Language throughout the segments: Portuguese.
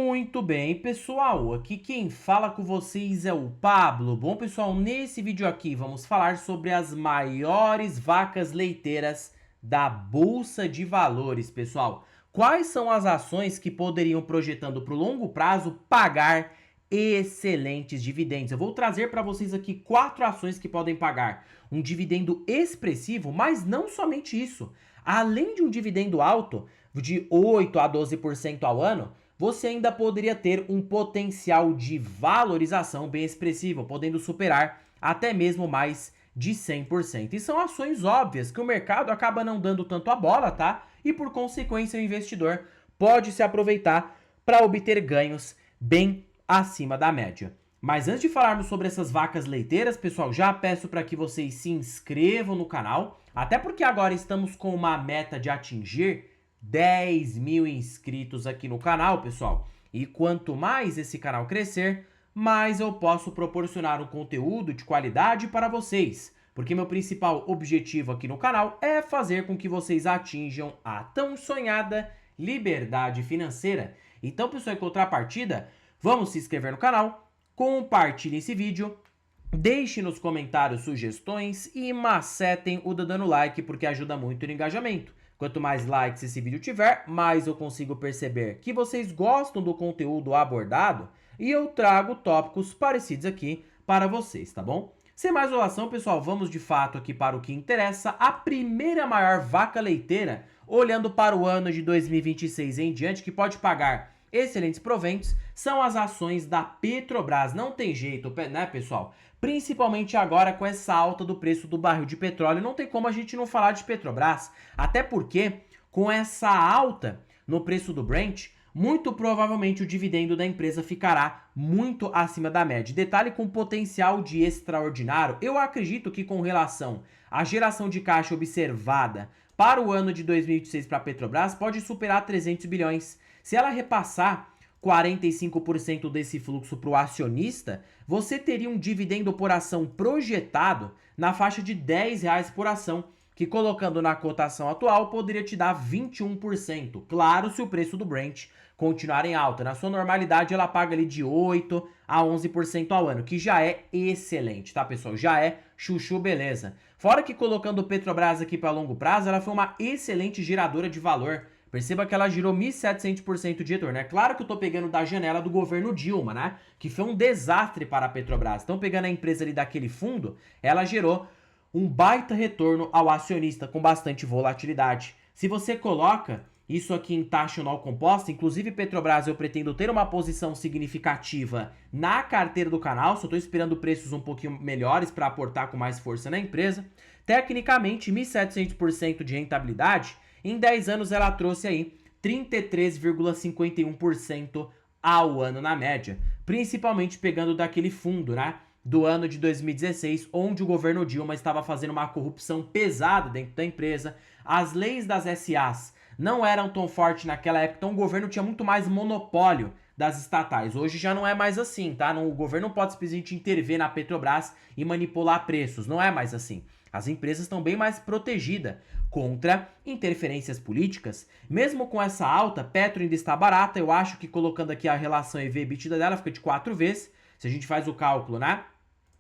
Muito bem, pessoal, aqui quem fala com vocês é o Pablo. Bom, pessoal, nesse vídeo aqui vamos falar sobre as maiores vacas leiteiras da Bolsa de Valores, pessoal. Quais são as ações que poderiam, projetando para o longo prazo, pagar excelentes dividendos? Eu vou trazer para vocês aqui 4 ações que podem pagar um dividendo expressivo, mas não somente isso. Além de um dividendo alto, de 8 a 12% ao ano, você ainda poderia ter um potencial de valorização bem expressivo, podendo superar até mesmo mais de 100%. E são ações óbvias que o mercado acaba não dando tanto a bola, tá? E por consequência o investidor pode se aproveitar para obter ganhos bem acima da média. Mas antes de falarmos sobre essas vacas leiteiras, pessoal, já peço para que vocês se inscrevam no canal, até porque agora estamos com uma meta de atingir 10 mil inscritos aqui no canal, pessoal. E quanto mais esse canal crescer, mais eu posso proporcionar um conteúdo de qualidade para vocês. Porque meu principal objetivo aqui no canal é fazer com que vocês atinjam a tão sonhada liberdade financeira. Então, pessoal, em contrapartida, vamos se inscrever no canal, compartilhe esse vídeo, deixe nos comentários sugestões e macetem o dando like, porque ajuda muito no engajamento. Quanto mais likes esse vídeo tiver, mais eu consigo perceber que vocês gostam do conteúdo abordado e eu trago tópicos parecidos aqui para vocês, tá bom? Sem mais enrolação, pessoal, vamos de fato aqui para o que interessa. A primeira maior vaca leiteira, olhando para o ano de 2026 em diante, que pode pagar excelentes proventos, são as ações da Petrobras. Não tem jeito, né, pessoal? Principalmente agora com essa alta do preço do barril de petróleo, não tem como a gente não falar de Petrobras, até porque com essa alta no preço do Brent, muito provavelmente o dividendo da empresa ficará muito acima da média. Detalhe com potencial de extraordinário, eu acredito que com relação à geração de caixa observada para o ano de 2026 para a Petrobras, pode superar 300 bilhões. Se ela repassar 45% desse fluxo para o acionista, você teria um dividendo por ação projetado na faixa de R$10 por ação, que colocando na cotação atual poderia te dar 21%. Claro, se o preço do Brent continuar em alta. Na sua normalidade, ela paga ali de 8% a 11% ao ano, que já é excelente, tá, pessoal? Já é chuchu beleza. Fora que colocando o Petrobras aqui para longo prazo, ela foi uma excelente geradora de valor. Perceba que ela girou 1.700% de retorno. É claro que eu tô pegando da janela do governo Dilma, né? Que foi um desastre para a Petrobras. Então, pegando a empresa ali daquele fundo, ela gerou um baita retorno ao acionista com bastante volatilidade. Se você coloca isso aqui em taxa anual composta, inclusive Petrobras, eu pretendo ter uma posição significativa na carteira do canal, só estou esperando preços um pouquinho melhores para aportar com mais força na empresa. Tecnicamente, 1.700% de rentabilidade. Em 10 anos ela trouxe aí 33,51% ao ano na média, principalmente pegando daquele fundo, né, do ano de 2016, onde o governo Dilma estava fazendo uma corrupção pesada dentro da empresa. As leis das SAs não eram tão fortes naquela época, então o governo tinha muito mais monopólio das estatais. Hoje já não é mais assim, tá? O governo não pode simplesmente intervir na Petrobras e manipular preços, não é mais assim. As empresas estão bem mais protegidas contra interferências políticas. Mesmo com essa alta, Petro ainda está barata. Eu acho que colocando aqui a relação EV/EBITDA dela fica de 4 vezes. Se a gente faz o cálculo, né?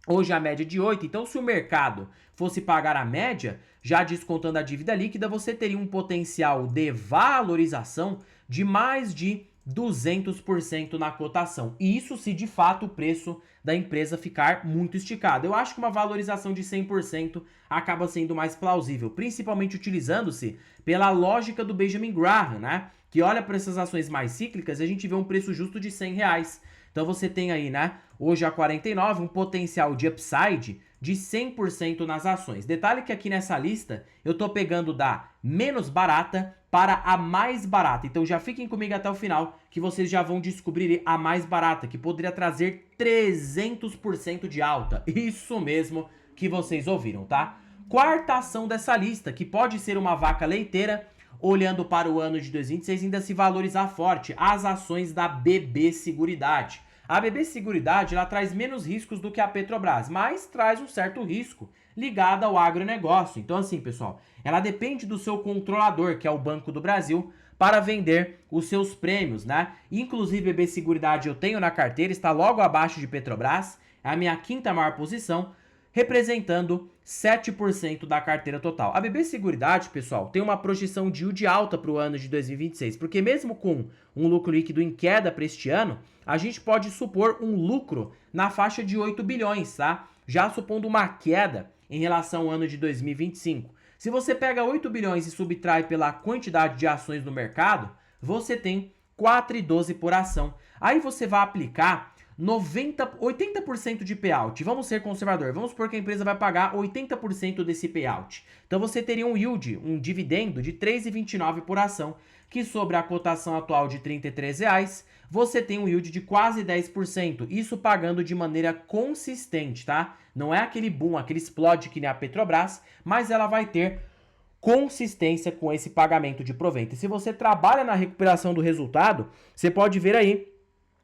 Hoje a média é de 8. Então, se o mercado fosse pagar a média, já descontando a dívida líquida, você teria um potencial de valorização de mais de 200% na cotação. E isso se de fato o preço da empresa ficar muito esticado. Eu acho que uma valorização de 100% acaba sendo mais plausível, principalmente utilizando-se pela lógica do Benjamin Graham, né? Que olha para essas ações mais cíclicas e a gente vê um preço justo de R$100. Então você tem aí, né, hoje a 49, um potencial de upside de 100% nas ações. Detalhe que aqui nessa lista eu tô pegando da menos barata para a mais barata. Então já fiquem comigo até o final que vocês já vão descobrir a mais barata, que poderia trazer 300% de alta. Isso mesmo que vocês ouviram, tá? Quarta ação dessa lista, que pode ser uma vaca leiteira, olhando para o ano de 2026, ainda se valorizar forte, as ações da BB Seguridade. A BB Seguridade, ela traz menos riscos do que a Petrobras, mas traz um certo risco ligado ao agronegócio. Então assim, pessoal, ela depende do seu controlador, que é o Banco do Brasil, para vender os seus prêmios, né? Inclusive, BB Seguridade eu tenho na carteira, está logo abaixo de Petrobras, é a minha quinta maior posição, representando 7% da carteira total. A BB Seguridade, pessoal, tem uma projeção de yield alta para o ano de 2026, porque mesmo com um lucro líquido em queda para este ano, a gente pode supor um lucro na faixa de 8 bilhões, tá? Já supondo uma queda em relação ao ano de 2025. Se você pega 8 bilhões e subtrai pela quantidade de ações no mercado, você tem 4,12 por ação. Aí você vai aplicar 80% de payout. Vamos ser conservador. Vamos supor que a empresa vai pagar 80% desse payout. Então você teria um yield, um dividendo de R$ 3,29 por ação, que sobre a cotação atual de R$ 33, você tem um yield de quase 10%. Isso pagando de maneira consistente, tá? Não é aquele boom, aquele explode que nem a Petrobras, mas ela vai ter consistência com esse pagamento de provento. E se você trabalha na recuperação do resultado, você pode ver aí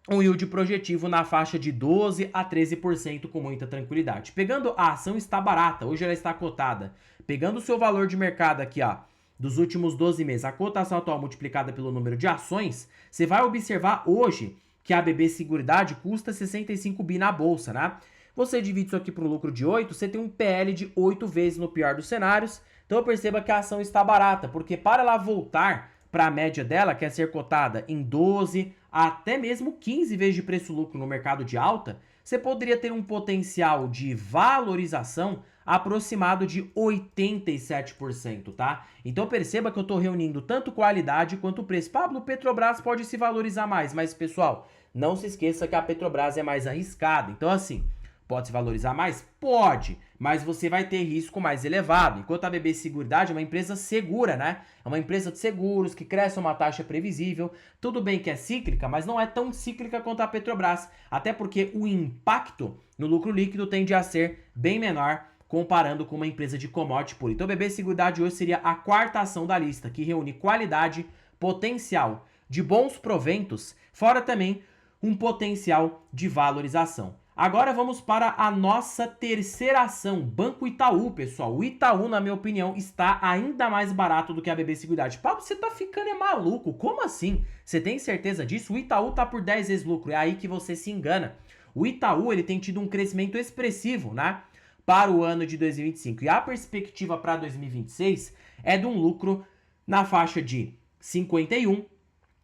um yield projetivo na faixa de 12% a 13% com muita tranquilidade. Pegando a ação está barata, hoje ela está cotada. Pegando o seu valor de mercado aqui, ó, dos últimos 12 meses, a cotação atual multiplicada pelo número de ações, você vai observar hoje que a BB Seguridade custa 65 bi na bolsa, né? Você divide isso aqui para um lucro de 8, você tem um PL de 8 vezes no pior dos cenários. Então perceba que a ação está barata, porque para ela voltar para a média dela, que é ser cotada em 12 até mesmo 15 vezes de preço-lucro no mercado de alta, você poderia ter um potencial de valorização aproximado de 87%, tá? Então perceba que eu estou reunindo tanto qualidade quanto preço. Pablo, Petrobras pode se valorizar mais, mas pessoal, não se esqueça que a Petrobras é mais arriscada. Então assim, pode se valorizar mais? Pode, mas você vai ter risco mais elevado. Enquanto a BB Seguridade é uma empresa segura, né? É uma empresa de seguros que cresce uma taxa previsível. Tudo bem que é cíclica, mas não é tão cíclica quanto a Petrobras. Até porque o impacto no lucro líquido tende a ser bem menor comparando com uma empresa de commodity pura. Então, a BB Seguridade hoje seria a quarta ação da lista, que reúne qualidade, potencial de bons proventos, fora também um potencial de valorização. Agora vamos para a nossa terceira ação, Banco Itaú, pessoal. O Itaú, na minha opinião, está ainda mais barato do que a BB Seguridade. Pablo, você tá ficando maluco, como assim? Você tem certeza disso? O Itaú tá por 10 vezes lucro, é aí que você se engana. O Itaú, ele tem tido um crescimento expressivo, né, para o ano de 2025. E a perspectiva para 2026 é de um lucro na faixa de 51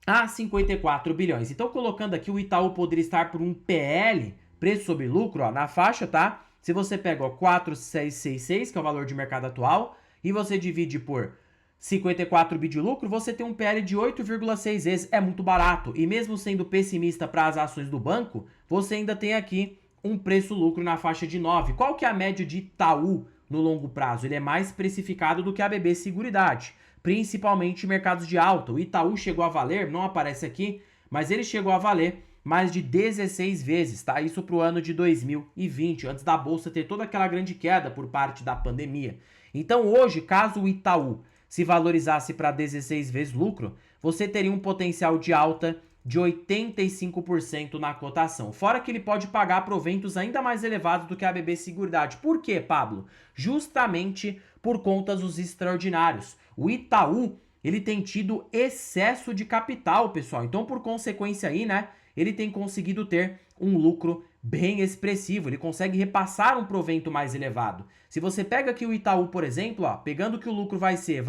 a 54 bilhões. Então, colocando aqui, o Itaú poderia estar por um PL, preço sobre lucro, ó, na faixa, tá? Se você pega, ó, 4,666, que é o valor de mercado atual, e você divide por 54 bi de lucro, você tem um PL de 8,6 vezes. É muito barato. E mesmo sendo pessimista para as ações do banco, você ainda tem aqui um preço-lucro na faixa de 9. Qual que é a média de Itaú no longo prazo? Ele é mais precificado do que a BB Seguridade, principalmente em mercados de alta. O Itaú chegou a valer, não aparece aqui, mas ele chegou a valer mais de 16 vezes, tá? Isso para o ano de 2020, antes da bolsa ter toda aquela grande queda por parte da pandemia. Então hoje, caso o Itaú se valorizasse para 16 vezes lucro, você teria um potencial de alta de 85% na cotação. Fora que ele pode pagar proventos ainda mais elevados do que a BB Seguridade. Por quê, Pablo? Justamente por conta dos extraordinários. O Itaú, ele tem tido excesso de capital, pessoal. Então, por consequência aí, né, ele tem conseguido ter um lucro bem expressivo, ele consegue repassar um provento mais elevado. Se você pega aqui o Itaú, por exemplo, ó, pegando que o lucro vai ser,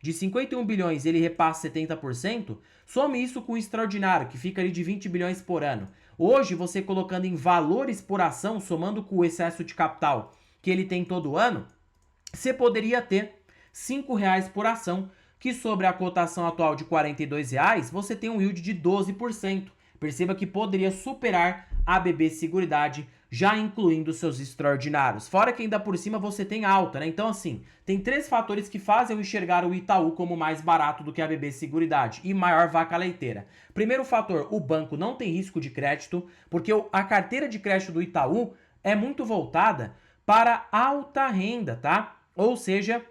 de 51 bilhões ele repassa 70%, some isso com o extraordinário, que fica ali de 20 bilhões por ano. Hoje, você colocando em valores por ação, somando com o excesso de capital que ele tem todo ano, você poderia ter R$ 5 por ação, que sobre a cotação atual de R$ 42, você tem um yield de 12%. Perceba que poderia superar a BB Seguridade, já incluindo seus extraordinários. Fora que ainda por cima você tem alta, né? Então assim, tem 3 fatores que fazem eu enxergar o Itaú como mais barato do que a BB Seguridade e maior vaca leiteira. Primeiro fator, o banco não tem risco de crédito, porque a carteira de crédito do Itaú é muito voltada para alta renda, tá? Ou seja,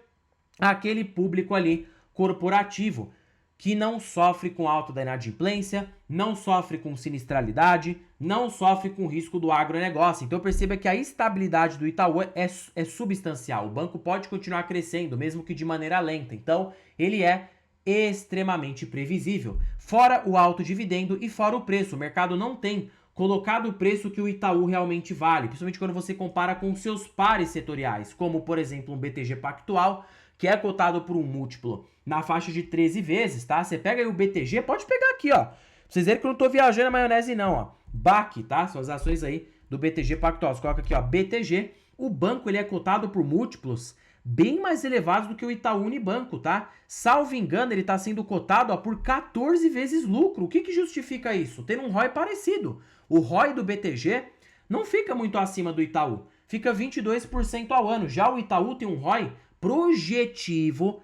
aquele público ali corporativo, que não sofre com alta da inadimplência, não sofre com sinistralidade, não sofre com risco do agronegócio. Então perceba que a estabilidade do Itaú é substancial. O banco pode continuar crescendo, mesmo que de maneira lenta. Então ele é extremamente previsível. Fora o alto dividendo e fora o preço. O mercado não tem colocado o preço que o Itaú realmente vale, principalmente quando você compara com seus pares setoriais, como, por exemplo, um BTG Pactual, que é cotado por um múltiplo na faixa de 13 vezes, tá? Você pega aí o BTG, pode pegar aqui, ó. Pra vocês verem que eu não tô viajando na maionese não, ó. BAC, tá? São as ações aí do BTG Pactual. Você coloca aqui, ó, BTG. O banco, ele é cotado por múltiplos bem mais elevados do que o Itaú Unibanco, tá? Salvo engano, ele tá sendo cotado, ó, por 14 vezes lucro. O que que justifica isso? Ter um ROI parecido. O ROI do BTG não fica muito acima do Itaú. Fica 22% ao ano. Já o Itaú tem um ROI projetivo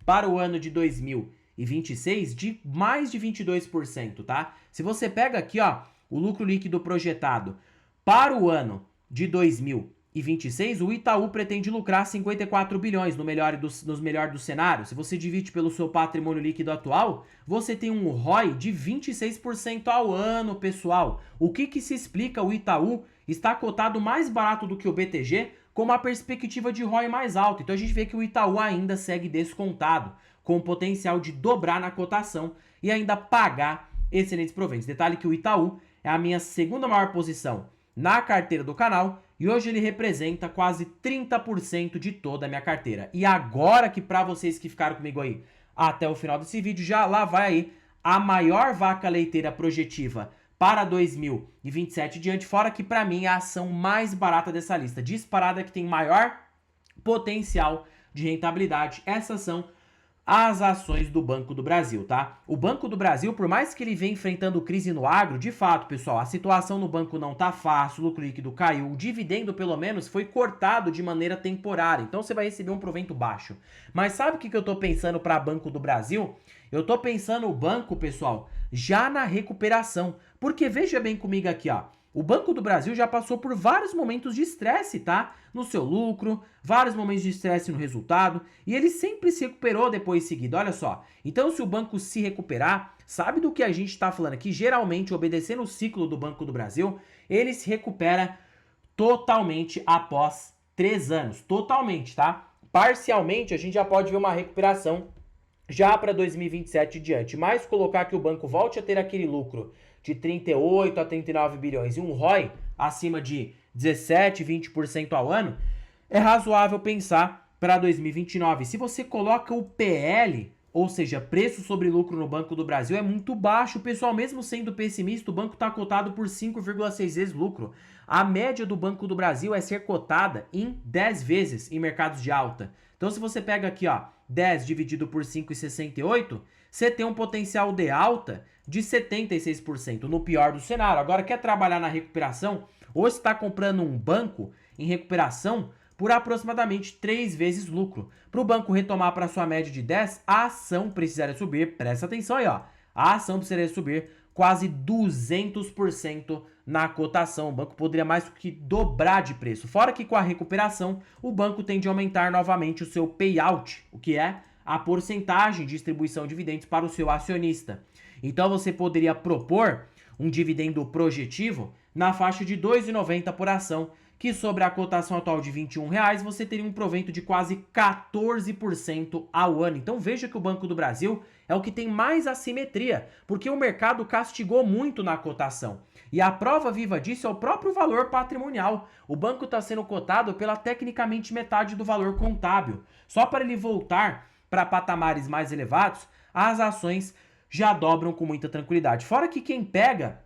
para o ano de 2026 de mais de 22%, tá? Se você pega aqui, ó, o lucro líquido projetado para o ano de 2026, o Itaú pretende lucrar 54 bilhões nos melhores dos cenários. Se você divide pelo seu patrimônio líquido atual, você tem um ROI de 26% ao ano, pessoal. O que se explica o Itaú está cotado mais barato do que o BTG, com uma perspectiva de ROI mais alta. Então a gente vê que o Itaú ainda segue descontado, com o potencial de dobrar na cotação e ainda pagar excelentes proventos. Detalhe que o Itaú é a minha segunda maior posição na carteira do canal e hoje ele representa quase 30% de toda a minha carteira. E agora que para vocês que ficaram comigo aí até o final desse vídeo, já lá vai aí a maior vaca leiteira projetiva para 2027 e diante, fora que para mim é a ação mais barata dessa lista, disparada, que tem maior potencial de rentabilidade. Essas são as ações do Banco do Brasil, tá? O Banco do Brasil, por mais que ele venha enfrentando crise no agro, de fato, pessoal, a situação no banco não tá fácil, o lucro líquido caiu, o dividendo, pelo menos, foi cortado de maneira temporária, então você vai receber um provento baixo. Mas sabe o que eu tô pensando para Banco do Brasil? Eu tô pensando o banco, pessoal, já na recuperação, porque veja bem comigo aqui, ó. O Banco do Brasil já passou por vários momentos de estresse, tá? No seu lucro, vários momentos de estresse no resultado, e ele sempre se recuperou depois seguido, olha só. Então, se o banco se recuperar, sabe do que a gente está falando aqui? Geralmente, obedecendo o ciclo do Banco do Brasil, ele se recupera totalmente após 3 anos, totalmente, tá? Parcialmente, a gente já pode ver uma recuperação já para 2027 e diante, mas colocar que o banco volte a ter aquele lucro de 38 a 39 bilhões e um ROI acima de 17, 20% ao ano, é razoável pensar para 2029. Se você coloca o PL, ou seja, preço sobre lucro no Banco do Brasil, é muito baixo. Pessoal, mesmo sendo pessimista, o banco está cotado por 5,6 vezes lucro. A média do Banco do Brasil é ser cotada em 10 vezes em mercados de alta. Então, se você pega aqui, ó, 10 dividido por 5,68, você tem um potencial de alta de 76%, no pior do cenário. Agora, quer trabalhar na recuperação? Ou você está comprando um banco em recuperação por aproximadamente 3 vezes lucro. Para o banco retomar para sua média de 10, a ação precisaria subir, presta atenção aí, ó, a ação precisaria subir quase 200% na cotação. O banco poderia mais do que dobrar de preço. Fora que com a recuperação, o banco tende a aumentar novamente o seu payout, o que é a porcentagem de distribuição de dividendos para o seu acionista. Então você poderia propor um dividendo projetivo na faixa de R$ 2,90 por ação, que sobre a cotação atual de R$ 21,00, você teria um provento de quase 14% ao ano. Então veja que o Banco do Brasil é o que tem mais assimetria, porque o mercado castigou muito na cotação. E a prova viva disso é o próprio valor patrimonial. O banco está sendo cotado pela tecnicamente metade do valor contábil. Só para ele voltar para patamares mais elevados, as ações já dobram com muita tranquilidade. Fora que quem pega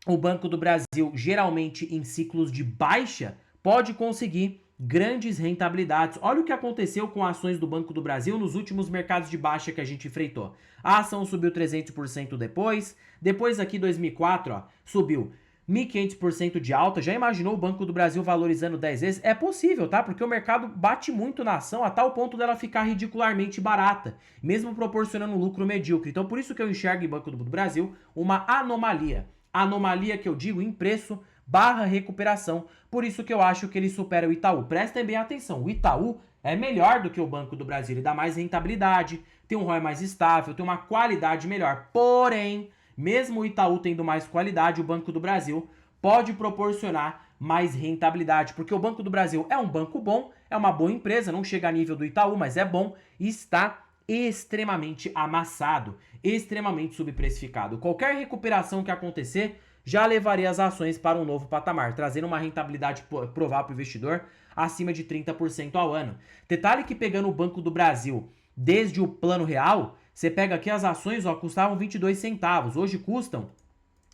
o Banco do Brasil, geralmente em ciclos de baixa, pode conseguir grandes rentabilidades. Olha o que aconteceu com ações do Banco do Brasil nos últimos mercados de baixa que a gente enfrentou. A ação subiu 300% depois aqui 2004, ó, subiu 1.500% de alta. Já imaginou o Banco do Brasil valorizando 10 vezes? É possível, tá? Porque o mercado bate muito na ação a tal ponto dela ficar ridicularmente barata, mesmo proporcionando um lucro medíocre. Então, por isso que eu enxergo em Banco do Brasil uma anomalia. Anomalia que eu digo em preço / recuperação. Por isso que eu acho que ele supera o Itaú. Prestem bem atenção, o Itaú é melhor do que o Banco do Brasil. Ele dá mais rentabilidade, tem um ROI mais estável, tem uma qualidade melhor. Porém, mesmo o Itaú tendo mais qualidade, o Banco do Brasil pode proporcionar mais rentabilidade, porque o Banco do Brasil é um banco bom, é uma boa empresa, não chega a nível do Itaú, mas é bom e está extremamente amassado, extremamente subprecificado. Qualquer recuperação que acontecer já levaria as ações para um novo patamar, trazendo uma rentabilidade provável para o investidor acima de 30% ao ano. Detalhe que pegando o Banco do Brasil desde o Plano Real, você pega aqui as ações, ó, custavam 22 centavos, hoje custam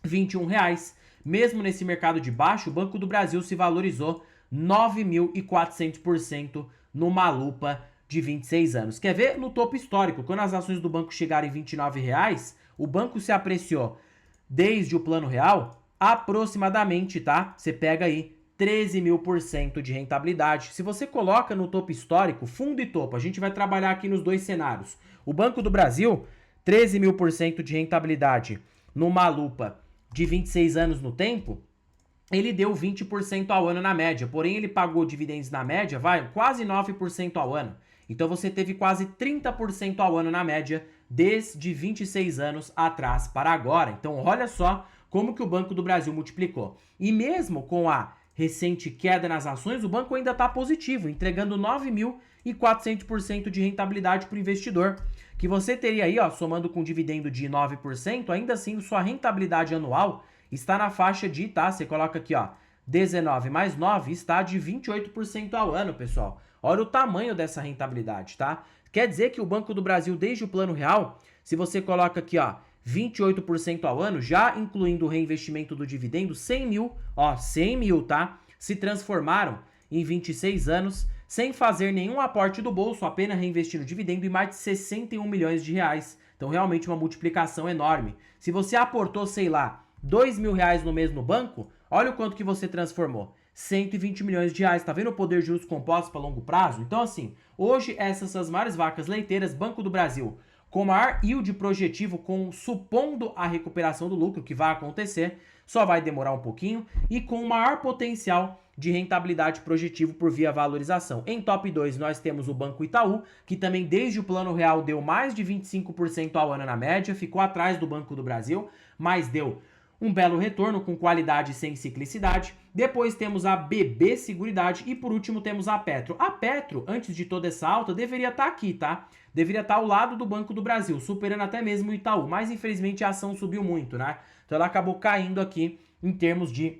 R$21. Mesmo nesse mercado de baixo, o Banco do Brasil se valorizou 9.400% numa lupa de 26 anos. Quer ver? No topo histórico, quando as ações do banco chegaram em R$29, o banco se apreciou desde o Plano Real aproximadamente, tá? Você pega aí 13.000% de rentabilidade. Se você coloca no topo histórico, fundo e topo, a gente vai trabalhar aqui nos dois cenários. O Banco do Brasil, 13.000% de rentabilidade numa lupa de 26 anos no tempo, ele deu 20% ao ano na média, porém ele pagou dividendos na média, quase 9% ao ano. Então você teve quase 30% ao ano na média desde 26 anos atrás para agora. Então olha só como que o Banco do Brasil multiplicou. E mesmo com a recente queda nas ações, o banco ainda está positivo, entregando 9.400% de rentabilidade para o investidor, que você teria aí, ó, somando com dividendo de 9%, ainda assim sua rentabilidade anual está na faixa de, tá, você coloca aqui, ó, 19 mais 9 está de 28% ao ano, pessoal. Olha o tamanho dessa rentabilidade, tá? Quer dizer que o Banco do Brasil, desde o Plano Real, se você coloca aqui, ó, 28% ao ano, já incluindo o reinvestimento do dividendo, 100 mil, tá? Se transformaram em 26 anos, sem fazer nenhum aporte do bolso, apenas reinvestindo dividendo em mais de 61 milhões de reais. Então, realmente uma multiplicação enorme. Se você aportou, sei lá, R$2.000 no mês no banco, olha o quanto que você transformou. 120 milhões de reais. Tá vendo o poder de juros compostos para longo prazo? Então, assim, hoje essas são as maiores vacas leiteiras. Banco do Brasil com maior yield projetivo, supondo a recuperação do lucro, que vai acontecer, só vai demorar um pouquinho, e com maior potencial de rentabilidade projetivo por via valorização. Em top 2 nós temos o Banco Itaú, que também desde o Plano Real deu mais de 25% ao ano na média, ficou atrás do Banco do Brasil, mas deu um belo retorno com qualidade sem ciclicidade. Depois temos a BB Seguridade e por último temos a Petro. A Petro, antes de toda essa alta, deveria estar aqui, tá? Deveria estar ao lado do Banco do Brasil, superando até mesmo o Itaú, mas infelizmente a ação subiu muito, né? Então ela acabou caindo aqui em termos de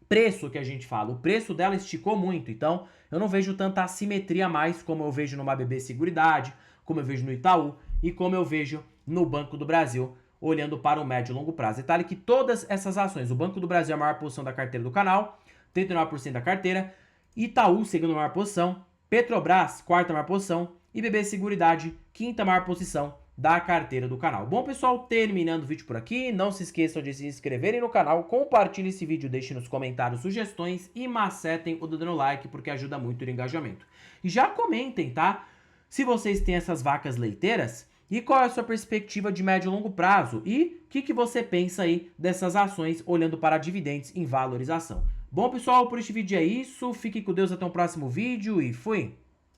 preço que a gente fala. O preço dela esticou muito, então eu não vejo tanta assimetria mais como eu vejo numa BB Seguridade, como eu vejo no Itaú e como eu vejo no Banco do Brasil, olhando para o médio e longo prazo. Detalhe que todas essas ações, o Banco do Brasil é a maior posição da carteira do canal, 39% da carteira, Itaú, segunda maior posição, Petrobras, quarta maior posição e BB Seguridade, quinta maior posição da carteira do canal. Bom, pessoal, terminando o vídeo por aqui, não se esqueçam de se inscreverem no canal, compartilhem esse vídeo, deixem nos comentários sugestões e macetem o dedo no like, porque ajuda muito no engajamento. E já comentem, tá? Se vocês têm essas vacas leiteiras, e qual é a sua perspectiva de médio e longo prazo? E o que você pensa aí dessas ações olhando para dividendos em valorização? Bom, pessoal, por este vídeo é isso. Fiquem com Deus até o próximo vídeo e fui!